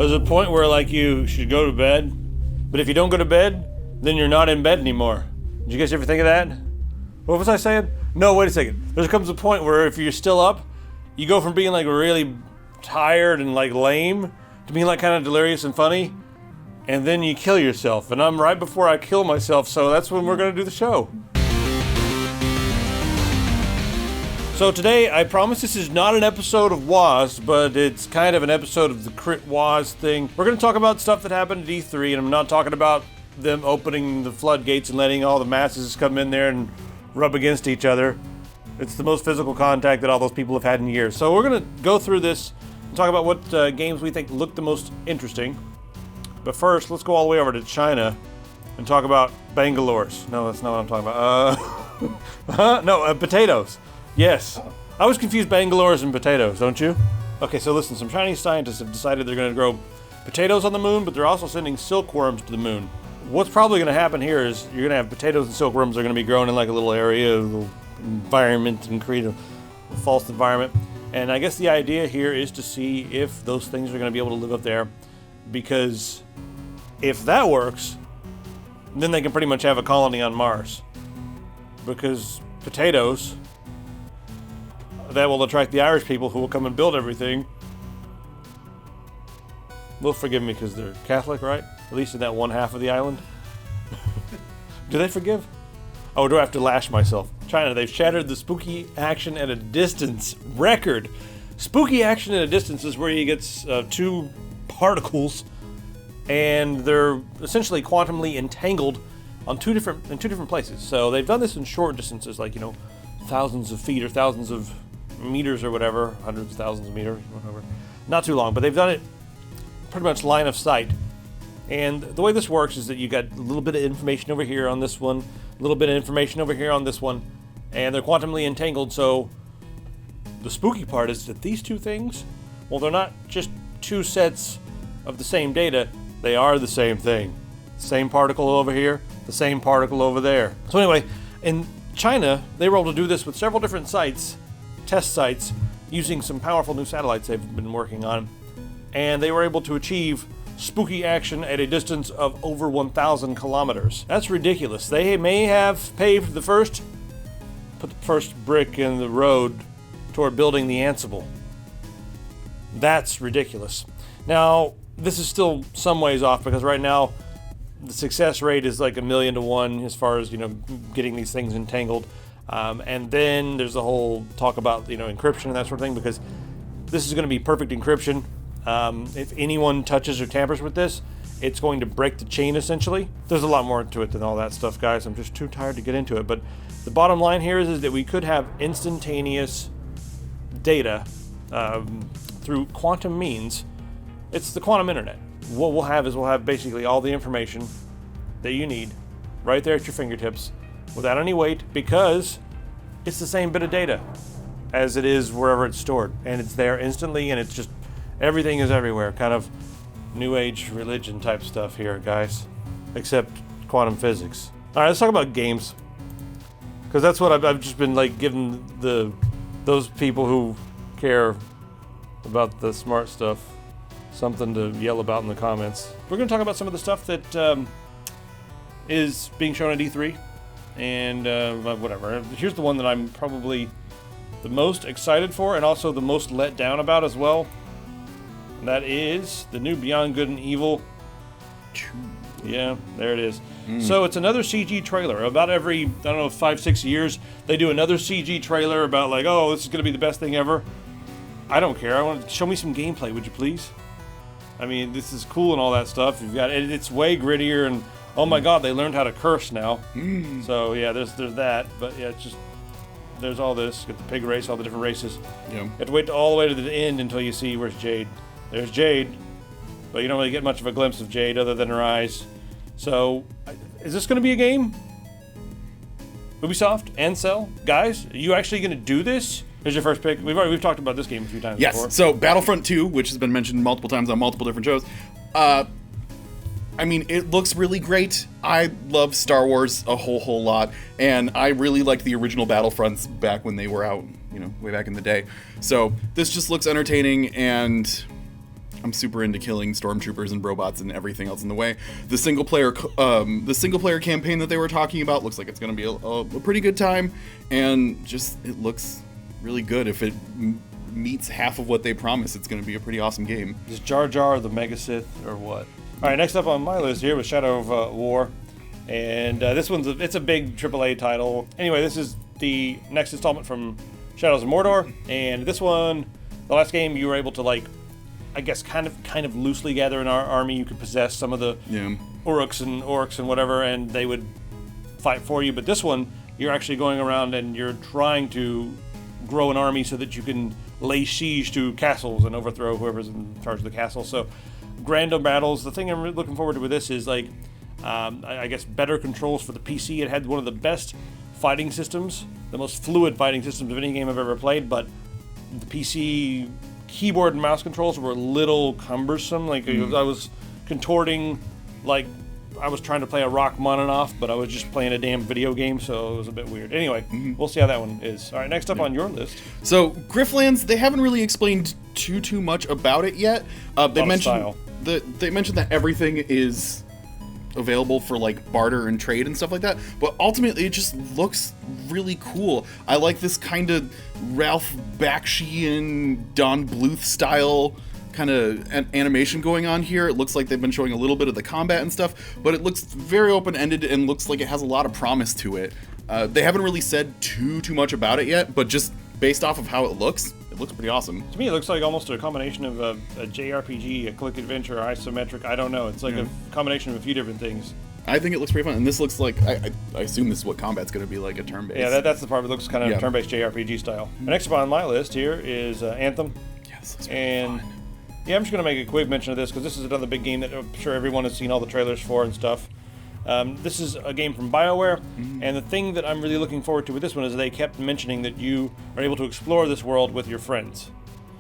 There's a point where like you should go to bed, but if you don't go to bed, then you're not in bed anymore. Did you guys ever think of that? What was I saying? No, wait a second. There comes a point where if you're still up, you go from being like really tired and like lame to being like kind of delirious and funny, and then you kill yourself. And I'm right before I kill myself, so that's when we're gonna do the show. So today, I promise this is not an episode of WAS, but it's kind of an episode of the Crit WAS thing. We're going to talk about stuff that happened at E3, and I'm not talking about them opening the floodgates and letting all the masses come in there and rub against each other. It's the most physical contact that all those people have had in years. So we're going to go through this and talk about what games we think look the most interesting. But first, let's go all the way over to China and talk about Bangalore's. No, that's not what I'm talking about. Potatoes. Yes. I always confuse Bangalore's and potatoes, don't you? Okay, so listen, some Chinese scientists have decided they're going to grow potatoes on the moon, but they're also sending silkworms to the moon. What's probably going to happen here is you're going to have potatoes and silkworms are going to be grown in like a little area, a little environment, and create a false environment. And I guess the idea here is to see if those things are going to be able to live up there, because if that works, then they can pretty much have a colony on Mars. Because potatoes, that will attract the Irish people who will come and build everything. They'll forgive me because they're Catholic, right? At least in that one half of the island. Do they forgive? Oh, do I have to lash myself? China, they've shattered the spooky action at a distance record. Spooky action at a distance is where you get two particles, and they're essentially quantumly entangled in two different places. So they've done this in short distances, like thousands of feet or thousands of meters or whatever, hundreds of thousands of meters, whatever. Not too long, but they've done it pretty much line of sight. And the way this works is that you got a little bit of information over here on this one, a little bit of information over here on this one, and they're quantumly entangled. So the spooky part is that these two things, well, they're not just two sets of the same data, they are the same thing. Same particle over here, the same particle over there. So anyway, in China, they were able to do this with several different sites, test sites, using some powerful new satellites they've been working on, and they were able to achieve spooky action at a distance of over 1,000 kilometers. That's ridiculous. They may have put the first brick in the road toward building the Ansible. That's ridiculous. Now, this is still some ways off because right now the success rate is like 1,000,000 to 1 as far as getting these things entangled. And then there's the whole talk about encryption and that sort of thing, because this is going to be perfect encryption. If anyone touches or tampers with this, it's going to break the chain essentially. There's a lot more to it than all that stuff, guys. I'm just too tired to get into it. But the bottom line here is that we could have instantaneous data through quantum means. It's the quantum internet. What we'll have basically all the information that you need right there at your fingertips without any weight, because it's the same bit of data as it is wherever it's stored, and it's there instantly, and it's just everything is everywhere. Kind of new age religion type stuff here, guys, except quantum physics. All right, let's talk about games, because that's what I've just been like giving those people who care about the smart stuff something to yell about in the comments. We're going to talk about some of the stuff that is being shown at E3, and whatever. Here's the one that I'm probably the most excited for, and also the most let down about as well. And that is the new Beyond Good and Evil 2. Yeah, there it is. So it's another CG trailer. About every, 5-6 years, they do another CG trailer about like, oh, this is going to be the best thing ever. I don't care. I want to show me some gameplay, would you please? I mean, this is cool and all that stuff. You've got it's way grittier, and oh my God, they learned how to curse now. So yeah, there's that. But yeah, it's just there's all this. Get the pig race, all the different races. Yeah. You have to wait all the way to the end until you see where's Jade. There's Jade, but you don't really get much of a glimpse of Jade other than her eyes. So, is this going to be a game? Ubisoft and Cell, guys, are you actually going to do this? Here's your first pick. We've talked about this game a few times before. Yes, so Battlefront 2, which has been mentioned multiple times on multiple different shows. I mean, it looks really great. I love Star Wars a whole lot, and I really liked the original Battlefronts back when they were out, way back in the day. So this just looks entertaining, and I'm super into killing stormtroopers and robots and everything else in the way. The single player campaign that they were talking about looks like it's going to be a pretty good time, and just it looks really good. If it meets half of what they promise, it's going to be a pretty awesome game. Is Jar Jar the Mega Sith or what? All right, next up on my list here was Shadow of War, and this one's it's a big AAA title. Anyway, this is the next installment from Shadows of Mordor, and this one, the last game, you were able to I guess kind of loosely gather an army. You could possess some of the orcs and whatever, and they would fight for you. But this one, you're actually going around and you're trying to grow an army so that you can lay siege to castles and overthrow whoever's in charge of the castle. So, random battles. The thing I'm really looking forward to with this is I guess better controls for the PC. It had one of the best fighting systems, the most fluid fighting systems of any game I've ever played. But the PC keyboard and mouse controls were a little cumbersome. I was contorting like I was trying to play a Rachmaninoff, but I was just playing a damn video game, so it was a bit weird. Anyway, we'll see how that one is. All right, next up on your list. So, Griftlands, they haven't really explained too much about it yet. They mentioned that everything is available for barter and trade and stuff like that, but ultimately it just looks really cool. I like this kind of Ralph Bakshi and Don Bluth style kind of animation going on here. It looks like they've been showing a little bit of the combat and stuff, but it looks very open-ended and looks like it has a lot of promise to it. They haven't really said too much about it yet, but just based off of how it looks pretty awesome. To me, it looks like almost a combination of a JRPG, a click adventure, isometric. I don't know. It's like a combination of a few different things. I think it looks pretty fun, and this looks like I assume this is what combat's going to be like, a turn-based. Yeah, that's the part that looks kind of turn-based JRPG style. Next up on my list here is Anthem. Yes, that's pretty fun. Yeah, I'm just going to make a quick mention of this because this is another big game that I'm sure everyone has seen all the trailers for and stuff. This is a game from BioWare, and the thing that I'm really looking forward to with this one is they kept mentioning that you are able to explore this world with your friends.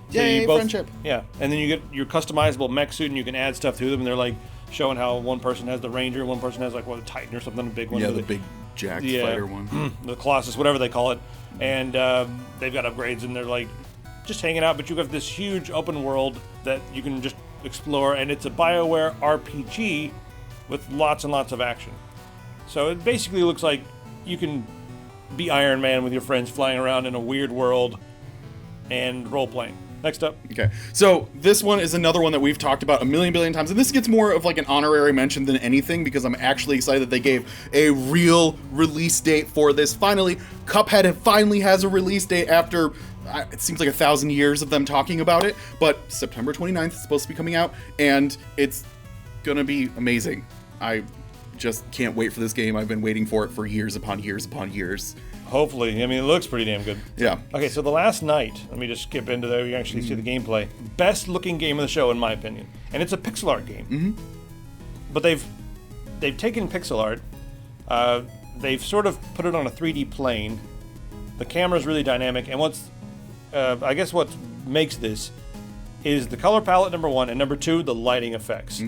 So Yay, friendship. Yeah, and then you get your customizable mech suit, and you can add stuff to them, and they're showing how one person has the Ranger, one person has a Titan or something, a big one. Yeah, the big jacked fighter one. The Colossus, whatever they call it. And they've got upgrades, and they're just hanging out, but you've got this huge open world that you can just explore, and it's a BioWare RPG with lots and lots of action. So it basically looks like you can be Iron Man with your friends flying around in a weird world and role-playing. Next up. Okay, so this one is another one that we've talked about a billion times, and this gets more of an honorary mention than anything because I'm actually excited that they gave a real release date for this. Finally, Cuphead finally has a release date after it seems like 1,000 years of them talking about it, but September 29th is supposed to be coming out, and it's gonna be amazing. I just can't wait for this game. I've been waiting for it for years upon years upon years. Hopefully. I mean, it looks pretty damn good. Yeah. Okay, so the last night, let me just skip into there. You actually see the gameplay. Best looking game of the show, in my opinion. And it's a pixel art game. But they've taken pixel art, they've sort of put it on a 3D plane. The camera's really dynamic, and I guess what makes this is the color palette, number one, and number two, the lighting effects.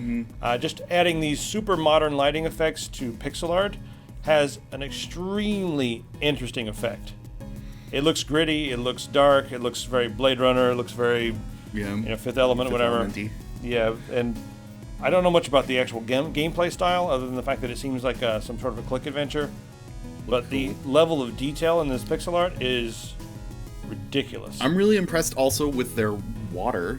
Just adding these super modern lighting effects to pixel art has an extremely interesting effect. It looks gritty, it looks dark, it looks very Blade Runner, it looks very Fifth Element, whatever. Element-y. Yeah, and I don't know much about the actual gameplay style other than the fact that it seems like some sort of a click adventure. But the level of detail in this pixel art is ridiculous. I'm really impressed also with their water.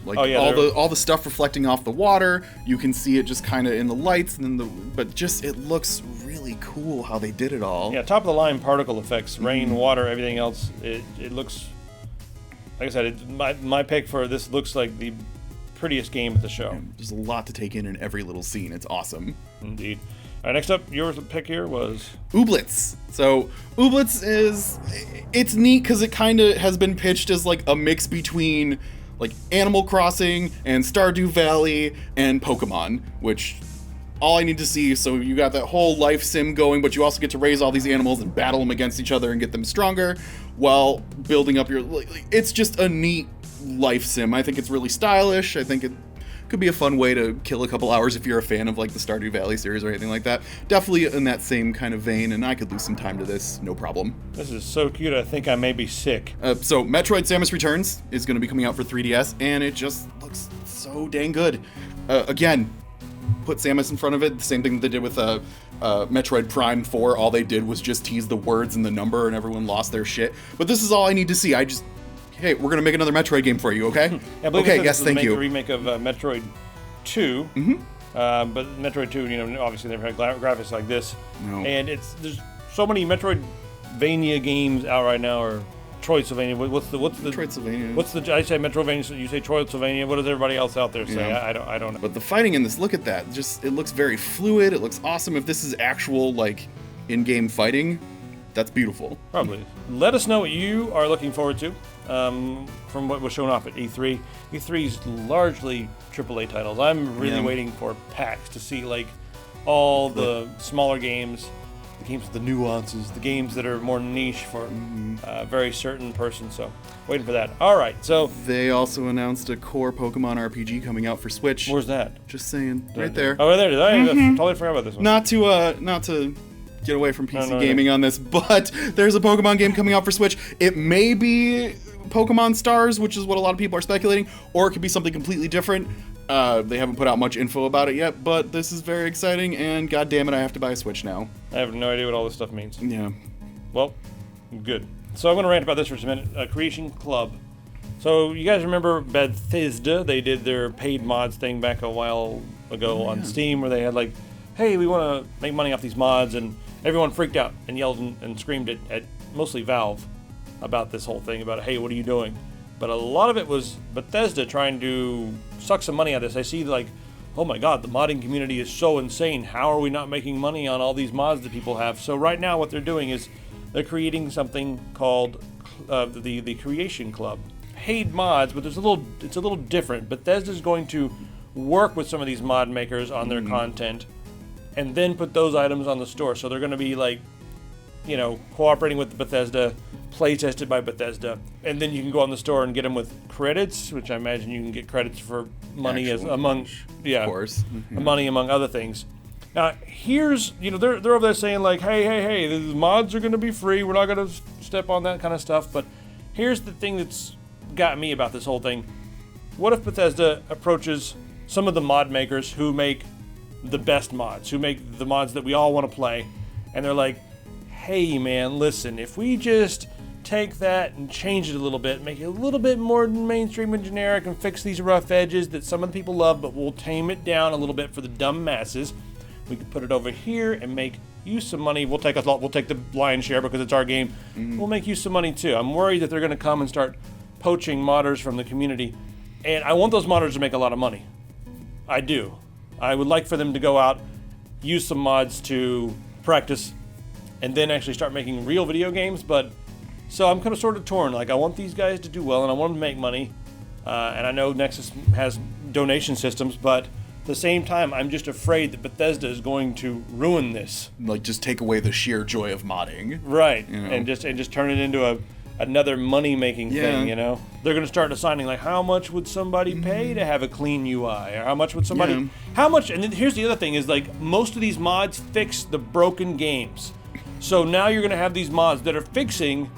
All the stuff reflecting off the water, you can see it just kind of in the lights, and then but just it looks really cool how they did it all. Yeah, top of the line particle effects, rain, water, everything else. It looks, like I said, my pick for this looks like the prettiest game at the show. There's a lot to take in every little scene. It's awesome. Indeed. All right, next up, your pick here was Ooblets. So Ooblets it's neat because it kind of has been pitched as a mix between Animal Crossing and Stardew Valley and Pokemon, which all I need to see. So you got that whole life sim going, but you also get to raise all these animals and battle them against each other and get them stronger while building up your. It's just a neat life sim. I think it's really stylish. I think it could be a fun way to kill a couple hours if you're a fan of the Stardew Valley series or anything like that. Definitely in that same kind of vein, and I could lose some time to this, no problem. This is so cute, I think I may be sick. So Metroid Samus Returns is going to be coming out for 3DS, and it just looks so dang good. Again, put Samus in front of it. The same thing they did with Metroid Prime 4. All they did was just tease the words and the number, and everyone lost their shit. But this is all I need to see. Hey, we're gonna make another Metroid game for you, okay? Okay, yes, thank you. A remake of Metroid 2. Mm-hmm. But Metroid 2, obviously never had graphics like this. No. And there's so many Metroidvania games out right now, or Troidsylvania. What's the Metroidvania. I say Metroidvania, so you say Troidsylvania. What does everybody else out there say? Yeah. I don't know. But the fighting in this, look at that. It looks very fluid. It looks awesome. If this is actual in-game fighting, that's beautiful. Probably. Let us know what you are looking forward to from what was shown off at E3. E3's largely AAA titles. I'm really waiting for PAX to see all the smaller games, the games with the nuances, the games that are more niche for a very certain person. So waiting for that. All right. So they also announced a core Pokemon RPG coming out for Switch. Where's that? Just saying, right there. Oh, there it is. I totally forgot about this one. Not to get away from PC gaming on this, but there's a Pokemon game coming out for Switch. It may be Pokemon Stars, which is what a lot of people are speculating, or it could be something completely different. They haven't put out much info about it yet, but this is very exciting, and god damn it, I have to buy a Switch now. I have no idea what all this stuff means. Yeah. Well, good. So I'm going to rant about this for a minute. Creation Club. So you guys remember Bethesda? They did their paid mods thing back a while ago on Steam, where they had hey, we want to make money off these mods, and everyone freaked out and yelled and screamed at mostly Valve about this whole thing, about, hey, what are you doing? But a lot of it was Bethesda trying to suck some money out of this. I see oh my god, the modding community is so insane. How are we not making money on all these mods that people have? So right now what they're doing is they're creating something called the Creation Club. Paid mods, but it's a little different. Bethesda's going to work with some of these mod makers on their content and then put those items on the store. So they're going to be cooperating with Bethesda, play tested by Bethesda, and then you can go on the store and get them with credits, which I imagine you can get credits for money of course, money among other things. Now here's they're over there saying hey, the mods are going to be free. We're not going to step on that kind of stuff. But here's the thing that's got me about this whole thing. What if Bethesda approaches some of the mod makers who make the best mods, who make the mods that we all want to play, and they're like, hey man, listen, if we just take that and change it a little bit, make it a little bit more mainstream and generic, and fix these rough edges that some of the people love, but we'll tame it down a little bit for the dumb masses. We can put it over here and make you some money. We'll take the lion's share because it's our game. We'll make you some money too. I'm worried that they're going to come and start poaching modders from the community, and I want those modders to make a lot of money. I do. I would like for them to go out, use some mods to practice, and then actually start making real video games. But so I'm kind of sort of torn. I want these guys to do well, and I want them to make money. And I know Nexus has donation systems, but at the same time, I'm just afraid that Bethesda is going to ruin this. Just take away the sheer joy of modding. Right, and just turn it into another money-making thing. They're going to start assigning how much would somebody pay to have a clean UI, or how much would somebody, how much. And then here's the other thing: is most of these mods fix the broken games. So now you're going to have these mods that are fixing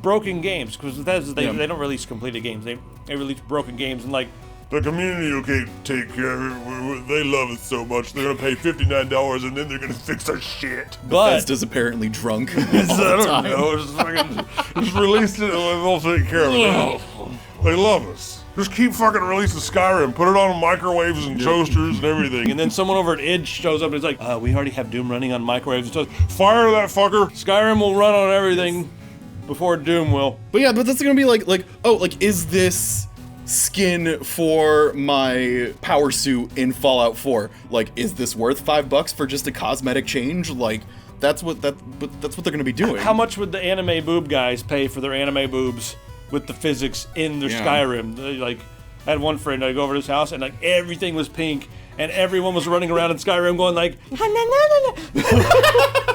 broken games, because they don't release completed games. They release broken games, and the community will take care of it. They love it so much. They're going to pay $59 and then they're going to fix our shit. But Bethesda's apparently drunk all I the don't know. Just release it and they'll take care of it. They love us. Just keep fucking releasing Skyrim. Put it on microwaves and toasters and everything. and then someone over at id shows up and is we already have Doom running on microwaves. So Fire that fucker. Skyrim will run on everything before Doom will. But yeah, but that's gonna be is this skin for my power suit in Fallout 4? Is this worth $5 for just a cosmetic change? That's what they're gonna be doing. How much would the anime boob guys pay for their anime boobs with the physics in their Skyrim? I had one friend, I'd go over to his house and everything was pink and everyone was running around in Skyrim going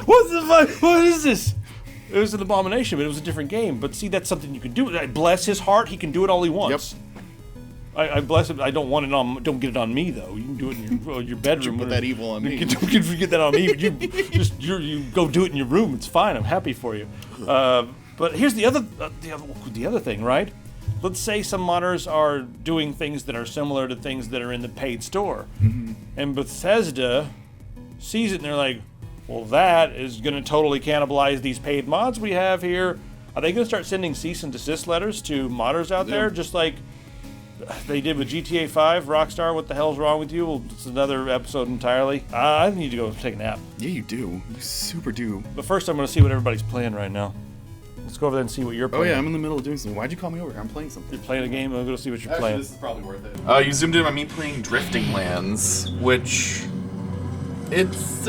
what is this? It was an abomination, but it was a different game. But see, that's something you can do. Bless his heart, he can do it all he wants. Yep. I bless him. I don't want it on. Don't get it on me though. You can do it in your bedroom. Put that evil on me. Don't get that on me. You go do it in your room. It's fine. I'm happy for you. But here's the other thing, right? let's say some modders are doing things that are similar to things that are in the paid store. And Bethesda sees it and they're like, well, that is going to totally cannibalize these paid mods we have here. Are they going to start sending cease and desist letters to modders out there, just like they did with GTA 5? Rockstar, what the hell's wrong with you? Well, it's another episode entirely. I need to go take a nap. Yeah, you do. You super do. But first, I'm going to see what everybody's playing right now. Let's go over there and see what you're playing. Oh yeah, I'm in the middle of doing something. Why'd you call me over? I'm playing something. You're playing a game? I'm going to see what you're Actually, playing. this is probably worth it. You zoomed in on me playing Griftlands, which... It's,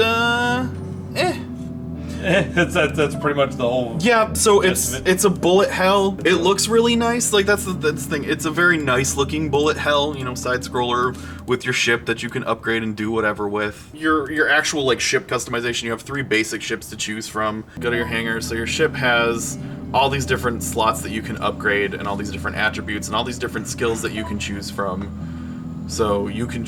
That's pretty much the whole... Yeah, so it's a bullet hell. It looks really nice. Like, that's the thing. It's a very nice looking bullet hell, you know, side scroller with your ship that you can upgrade and do whatever with. Your actual, like, ship customization, you have 3 basic ships to choose from. Go to your hangar. So your ship has all these different slots that you can upgrade and all these different attributes and all these different skills that you can choose from. So you can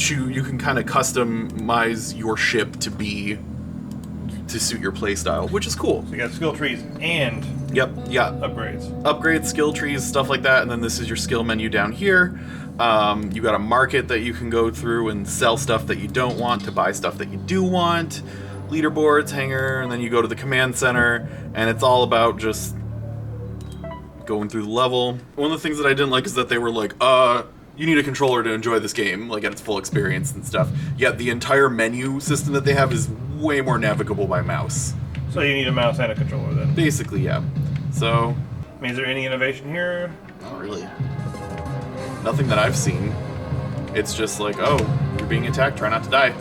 kind of customize your ship to suit your playstyle, which is cool. So you got skill trees and upgrades. Upgrades, skill trees, stuff like that, and then this is your skill menu down here. You got a market that you can go through and sell stuff that you don't want to buy stuff that you do want. Leaderboards, hangar, and then you go to the command center, and it's all about just going through the level. One of the things that I didn't like is that they were like, you need a controller to enjoy this game, like at its full experience and stuff. Yet the entire menu system that they have is way more navigable by mouse. So you need a mouse and a controller then? Basically, yeah. So... I mean, is there any innovation here? Not really. Nothing that I've seen. It's just like, oh, you're being attacked, try not to die.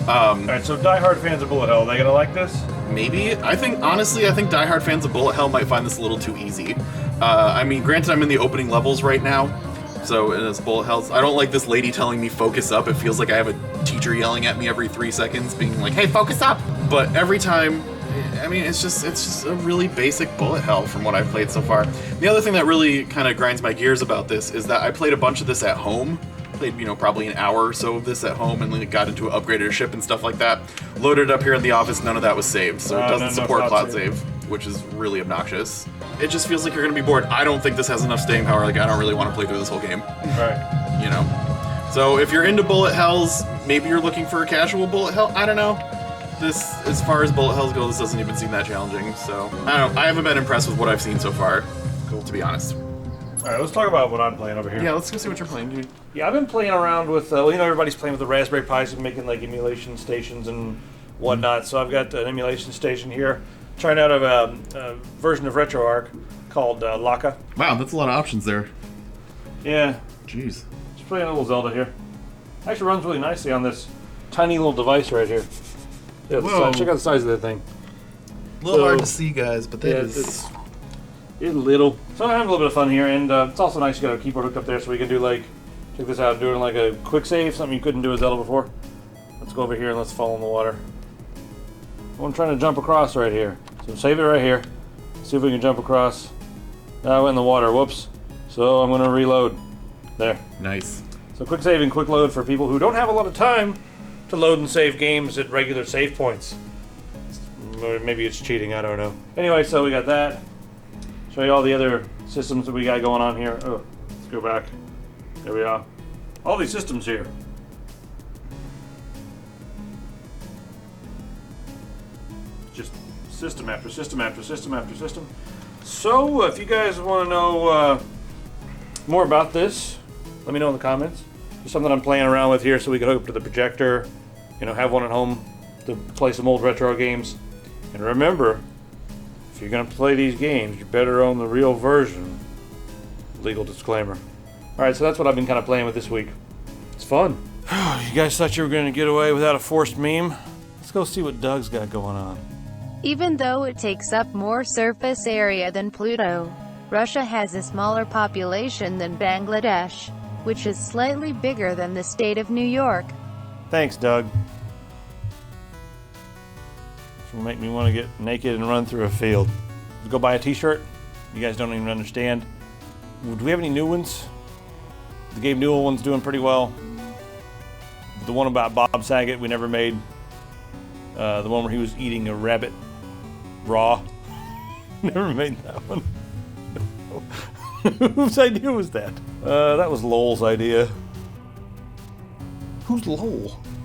Alright, so diehard fans of Bullet Hell, are they gonna like this? Maybe. Honestly, I think diehard fans of Bullet Hell might find this a little too easy. I mean, granted, I'm in the opening levels right now, so it's Bullet Hells. I don't like this lady telling me focus up. It feels like I have a teacher yelling at me every 3 seconds, being like, hey, focus up! But every time, I mean, it's just a really basic Bullet Hell from what I've played so far. The other thing that really kind of grinds my gears about this is that I played a bunch of this at home. Played, you know, probably an hour or so of this at home and then got into an upgraded ship and stuff like that. Loaded it up here in the office, none of that was saved, so it doesn't support cloud save, which is really obnoxious. It just feels like you're gonna be bored. I don't think this has enough staying power. Like, I don't really want to play through this whole game. Right. You know. So if you're into bullet hells, maybe you're looking for a casual bullet hell. I don't know. This, as far as bullet hells go, this doesn't even seem that challenging. So I don't know. I haven't been impressed with what I've seen so far. Cool, to be honest. Alright, let's talk about what I'm playing over here. Yeah, let's go see what you're playing, dude. Yeah, I've been playing around with, well, you know, everybody's playing with the Raspberry Pis and making like emulation stations and whatnot. So I've got an emulation station here, trying out a version of RetroArch called Laka. Wow, that's a lot of options there. Yeah. Jeez. Just playing a little Zelda here. Actually runs really nicely on this tiny little device right here. Yeah, check out the size of that thing. A little hard to see, guys, but that is... It's little. So I'm having a little bit of fun here, and it's also nice you got a keyboard hooked up there so we can do, like, check this out, doing like a quick save, something you couldn't do with Zelda before. Let's go over here and let's fall in the water. I'm trying to jump across right here. So save it right here. See if we can jump across. Now I went in the water, whoops. So I'm gonna reload. There. Nice. So quick save and quick load for people who don't have a lot of time to load and save games at regular save points. Maybe it's cheating, I don't know. Anyway, so we got that. Show you all the other systems that we got going on here. Oh, let's go back. There we are. All these systems here. Just system after system after system after system. So, if you guys want to know more about this, let me know in the comments. There's something I'm playing around with here so we can hook up to the projector, you know, have one at home to play some old retro games. And remember, if you're going to play these games, you better own the real version. Legal disclaimer. Alright, so that's what I've been kind of playing with this week. It's fun. You guys thought you were going to get away without a forced meme? Let's go see what Doug's got going on. Even though it takes up more surface area than Pluto, Russia has a smaller population than Bangladesh, which is slightly bigger than the state of New York. Thanks, Doug. This will make me want to get naked and run through a field. Go buy a t-shirt? You guys don't even understand. Do we have any new ones? The Gabe Newell one's doing pretty well. The one about Bob Saget we never made. The one where he was eating a rabbit raw. Never made that one. Whose idea was that? That was Lowell's idea. Who's Lowell?